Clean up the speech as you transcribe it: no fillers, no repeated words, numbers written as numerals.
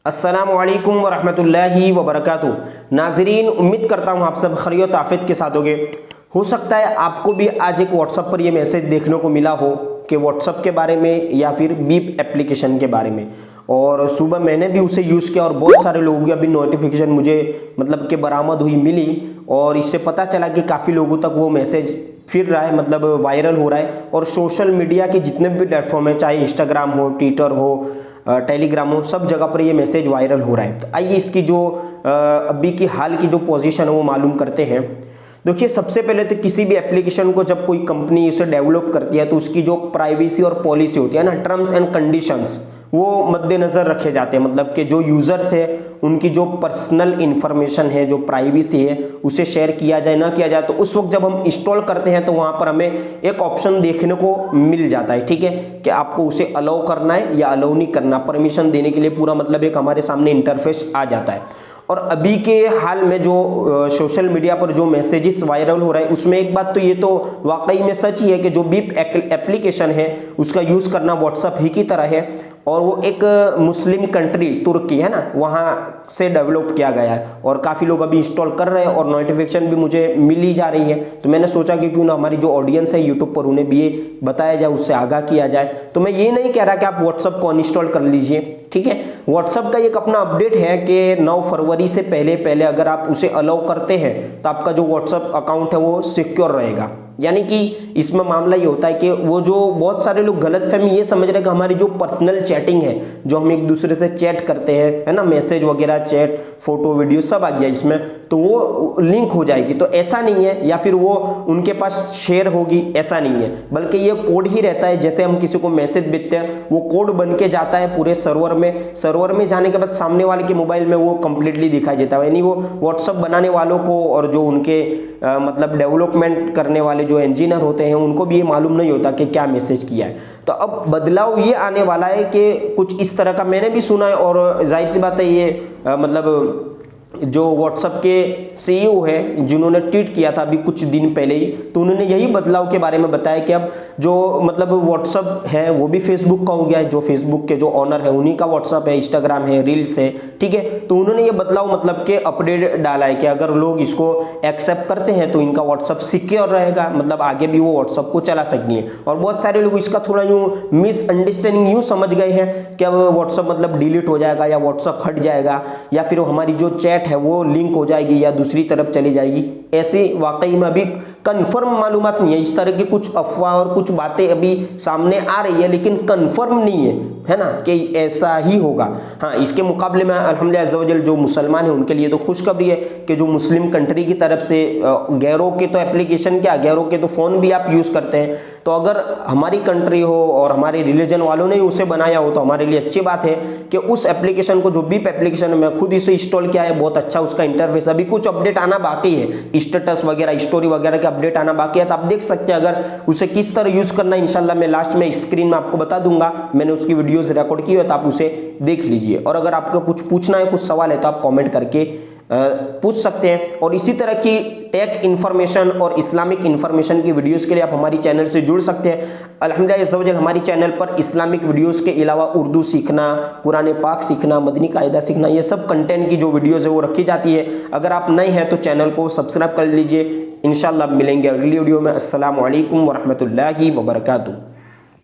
अस्सलामु अलैकुम वरहमतुल्लाहि वबरकातुहू। नाजरीन, उम्मीद करता हूँ आप सब खैरियत आफियत के साथ होगे। हो सकता है आपको भी आज एक व्हाट्सएप पर ये मैसेज देखने को मिला हो कि व्हाट्सएप के बारे में या फिर बीप एप्लीकेशन के बारे में, और सुबह मैंने भी उसे यूज़ किया और बहुत सारे लोगों की अभी नोटिफिकेशन मुझे मतलब कि बरामद हुई मिली, और इससे पता चला कि काफ़ी लोगों तक वो मैसेज फिर रहा है, मतलब वायरल हो रहा है। और सोशल मीडिया के जितने भी प्लेटफॉर्म है, चाहे इंस्टाग्राम हो, ट्विटर हो, टेलीग्राम हो, सब जगह पर ये मैसेज वायरल हो रहा है। तो आइए इसकी जो अभी की हाल की जो पोजीशन है वो मालूम करते हैं। देखिए, सबसे पहले तो किसी भी एप्लीकेशन को जब कोई कंपनी उसे डेवलप करती है तो उसकी जो प्राइवेसी और पॉलिसी होती है ना, टर्म्स एंड कंडीशंस, वो मद्देनज़र रखे जाते हैं। मतलब कि जो यूज़र्स है उनकी जो पर्सनल इंफॉर्मेशन है, जो प्राइवेसी है, उसे शेयर किया जाए ना किया जाए। तो उस वक्त जब हम इंस्टॉल करते हैं तो वहाँ पर हमें एक ऑप्शन देखने को मिल जाता है, ठीक है, कि आपको उसे अलाउ करना है या अलाउ नहीं करना। परमिशन देने के लिए पूरा मतलब एक हमारे सामने इंटरफेस आ जाता है। और अभी के हाल में जो सोशल मीडिया पर जो मैसेजेस वायरल हो रहा है, उसमें एक बात तो ये तो वाकई में सच ही है कि जो बीप एप्लीकेशन है उसका यूज़ करना व्हाट्सएप ही की तरह है, और वो एक मुस्लिम कंट्री तुर्की है ना, वहाँ से डेवलप किया गया है। और काफ़ी लोग अभी इंस्टॉल कर रहे हैं और नोटिफिकेशन भी मुझे मिल ही जा रही है। तो मैंने सोचा कि क्यों ना हमारी जो ऑडियंस है यूट्यूब पर, उन्हें भी ये बताया जाए, उससे आगाह किया जाए। तो मैं ये नहीं कह रहा कि आप व्हाट्सएप को अनइंस्टॉल कर लीजिए, ठीक है। व्हाट्सएप का एक अपना अपडेट है कि 9 फरवरी से पहले पहले अगर आप उसे अलाउ करते हैं तो आपका जो व्हाट्सएप अकाउंट है वो सिक्योर रहेगा। यानी कि इसमें मामला ये होता है कि वो जो बहुत सारे लोग गलतफहमी ये समझ रहे हैं कि हमारी जो पर्सनल चैटिंग है, जो हम एक दूसरे से चैट करते हैं, है ना, मैसेज वगैरह, चैट, फोटो, वीडियो सब आ गया इसमें, तो वो लिंक हो जाएगी। तो ऐसा नहीं है, या फिर वो उनके पास शेयर होगी, ऐसा नहीं है, बल्कि ये कोड ही रहता है। जैसे हम किसी को मैसेज भेजते हैं, वो कोड बन के जाता है पूरे सर्वर में जाने के बाद सामने वाले के मोबाइल में वो कंप्लीटली दिखाई देता है। यानी वो व्हाट्सएप बनाने वालों को और जो उनके मतलब डेवलपमेंट करने वाले जो इंजीनियर होते हैं उनको भी ये मालूम नहीं होता कि क्या मैसेज किया है। तो अब बदलाव ये आने वाला है कि कुछ इस तरह का मैंने भी सुना है, और जाहिर सी बात है ये मतलब जो व्हाट्सएप के सीईओ है जिन्होंने ट्वीट किया था अभी कुछ दिन पहले ही, तो उन्होंने यही बदलाव के बारे में बताया कि अब जो मतलब व्हाट्सएप है वो भी फेसबुक का हो गया है। जो फेसबुक के जो ऑनर है उन्हीं का व्हाट्सएप है, इंस्टाग्राम है, रील्स है, ठीक है। तो उन्होंने ये बदलाव मतलब के अपडेट डाला है कि अगर लोग इसको एक्सेप्ट करते हैं तो इनका व्हाट्सएप सिक्योर रहेगा, मतलब आगे भी वो व्हाट्सएप को चला सकेंगे। और बहुत सारे लोग इसका थोड़ा यूँ मिसअंडरस्टैंडिंग यूँ समझ गए हैं कि अब व्हाट्सएप मतलब डिलीट हो जाएगा या व्हाट्सएप हट जाएगा, या फिर हमारी जो चैट है वो लिंक हो जाएगी या दूसरी तरफ चली जाएगी। ऐसे वाकई में अभी कंफर्म मालूमात नहीं है। इस तरह की कुछ अफवाह और कुछ बातें अभी सामने आ रही है, लेकिन कंफर्म नहीं है ना, कि ऐसा ही होगा। हाँ, इसके मुकाबले में अल्हम्दुलिल्लाह अज़्ज़ा वजल जो मुसलमान है उनके लिए तो खुशखबरी है कि जो मुस्लिम कंट्री की तरफ से गैरों के तो एप्लीकेशन क्या, गैरों के तो फ़ोन भी आप यूज़ करते हैं, तो अगर हमारी कंट्री हो और हमारे रिलीजन वालों ने उसे बनाया हो तो हमारे लिए अच्छी बात है कि उस एप्लीकेशन को, जो बीप एप्लीकेशन में खुद इसे इंस्टॉल किया है, बहुत अच्छा उसका इंटरफेस। अभी कुछ अपडेट आना बाकी है, स्टेटस वगैरह, स्टोरी वगैरह का अपडेट आना बाकी है, तो आप देख सकते हैं अगर उसे किस तरह यूज़ करना है। इंशाल्लाह मैं लास्ट में स्क्रीन में आपको बता दूंगा, मैंने उसकी वीडियोज़ रिकॉर्ड की है, तो आप उसे देख लीजिए। और अगर आपको कुछ पूछना है, कुछ सवाल है, तो आप कॉमेंट करके पूछ सकते हैं। और इसी तरह की टेक इन्फॉर्मेशन और इस्लामिक इन्फॉर्मेशन की वीडियोस के लिए आप हमारी चैनल से जुड़ सकते हैं। अल्हम्दुलिल्लाह इस वजह हमारी चैनल पर इस्लामिक वीडियोस के अलावा उर्दू सीखना, कुरान पाक सीखना, मदनी कायदा सीखना, ये सब कंटेंट की जो वीडियोस है वो रखी जाती है। अगर आप नए हैं तो चैनल को सब्सक्राइब कर लीजिए। इंशाल्लाह मिलेंगे अगली वीडियो में। अस्सलामु अलैकुम वरहमतुल्लाहि वबरकातुहू।